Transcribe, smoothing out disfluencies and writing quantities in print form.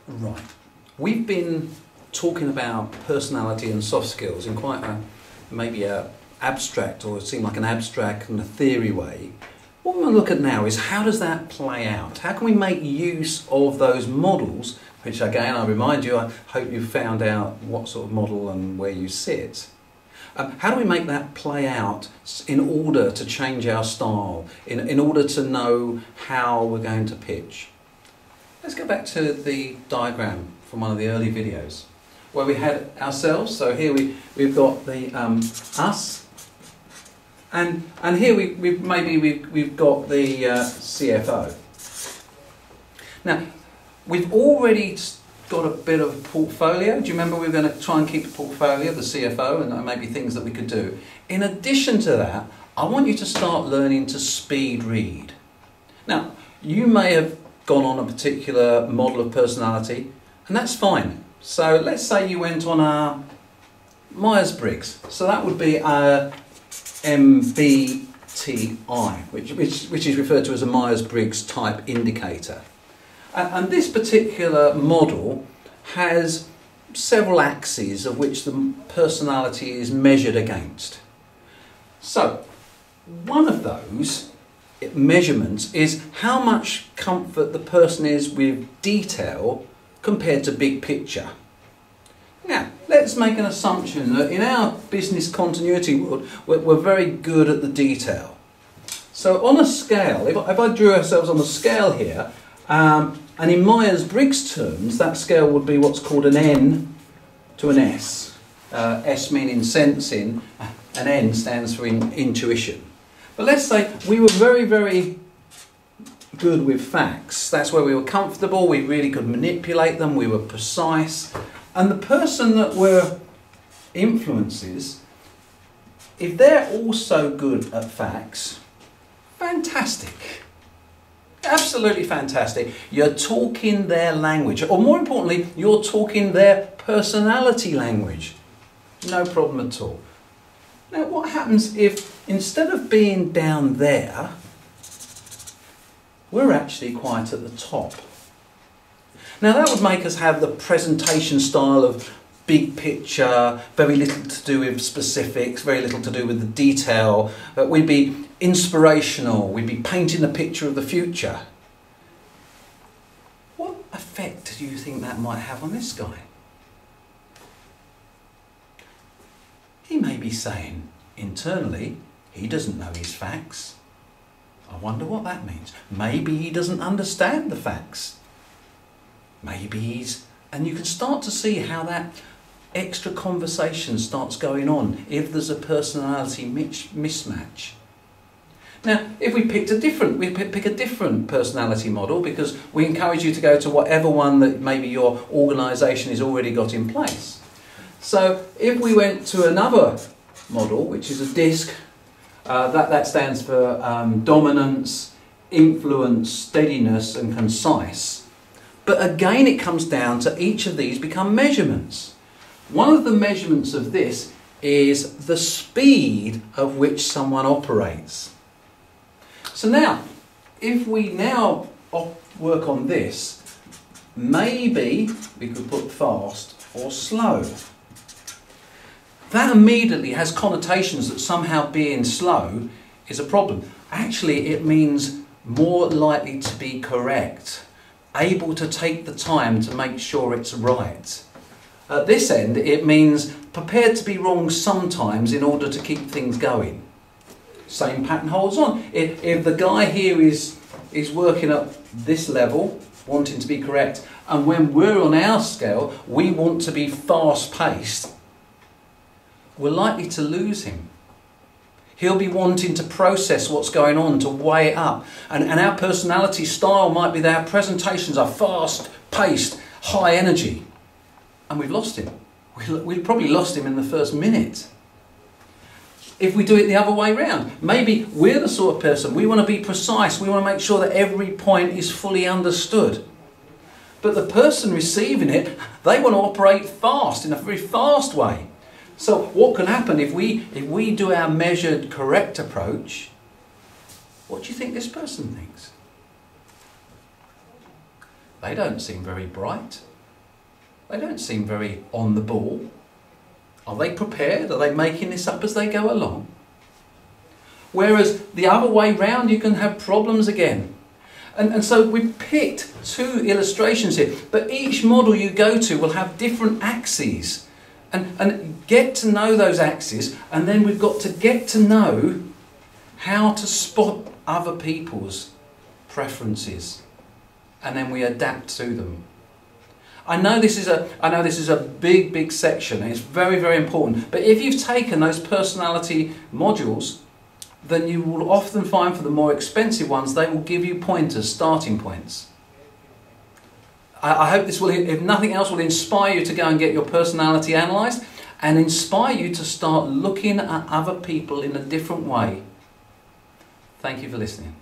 Right. We've been talking about personality and soft skills in quite maybe a abstract, or it seemed like an abstract and a theory way. What we're going to look at now is how does that play out? How can we make use of those models, which again I remind you, I hope you've found out what sort of model and where you sit. How do we make that play out in order to change our style, in order to know how we're going to pitch? Let's go back to the diagram from one of the early videos where we had ourselves. So here we've got the us, and here we've got the CFO. Now we've already got a bit of a portfolio. Do you remember we were going to try and keep a portfolio of the CFO and maybe things that we could do? In addition to that, I want you to start learning to speed read. Now, you may have gone on a particular model of personality, and that's fine. So let's say you went on a Myers-Briggs. So that would be a MBTI, which is referred to as a Myers-Briggs type indicator. And this particular model has several axes of which the personality is measured against. So, one of those measurements is how much comfort the person is with detail compared to big picture. Now, let's make an assumption that in our business continuity world, we're very good at the detail. So on a scale, if I drew ourselves on a scale here, and in Myers-Briggs terms, that scale would be what's called an N to an S. S meaning sensing, and N stands for intuition. But let's say we were very, very good with facts. That's where we were comfortable, we really could manipulate them, we were precise. And the person that were influences, if they're also good at facts, fantastic. Absolutely fantastic. You're talking their language, or more importantly, you're talking their personality language. No problem at all. Now, what happens if instead of being down there, we're actually quite at the top? Now, that would make us have the presentation style of big picture, very little to do with specifics, very little to do with the detail. We'd be inspirational, we'd be painting a picture of the future. What effect do you think that might have on this guy? He may be saying internally, he doesn't know his facts. I wonder what that means. Maybe he doesn't understand the facts. Maybe he's... And you can start to see how that extra conversation starts going on if there's a personality mismatch. Now, if we pick a different personality model, because we encourage you to go to whatever one that maybe your organisation has already got in place. So if we went to another model, which is a DISC, that stands for dominance, influence, steadiness and concise. But again, it comes down to each of these become measurements. One of the measurements of this is the speed of which someone operates. So now, if we now work on this, maybe we could put fast or slow. That immediately has connotations that somehow being slow is a problem. Actually, it means more likely to be correct, able to take the time to make sure it's right. At this end, it means prepared to be wrong sometimes in order to keep things going. Same pattern holds on. If the guy here is working up this level, wanting to be correct, and when we're on our scale, we want to be fast-paced, we're likely to lose him. He'll be wanting to process what's going on, to weigh it up. And our personality style might be that our presentations are fast-paced, high energy. And we've lost him. We've probably lost him in the first minute. If we do it the other way around, maybe we're the sort of person, we want to be precise, we want to make sure that every point is fully understood. But the person receiving it, they want to operate fast, in a very fast way. So what can happen if we do our measured, correct approach? What do you think this person thinks? They don't seem very bright. They don't seem very on the ball. Are they prepared? Are they making this up as they go along? Whereas the other way round, you can have problems again. And so we picked two illustrations here, but each model you go to will have different axes. And get to know those axes, and then we've got to get to know how to spot other people's preferences, and then we adapt to them. I know this is a big section, and it's very, very important. But if you've taken those personality modules, then you will often find for the more expensive ones, they will give you pointers, starting points. I hope this will, if nothing else, will inspire you to go and get your personality analysed, and inspire you to start looking at other people in a different way. Thank you for listening.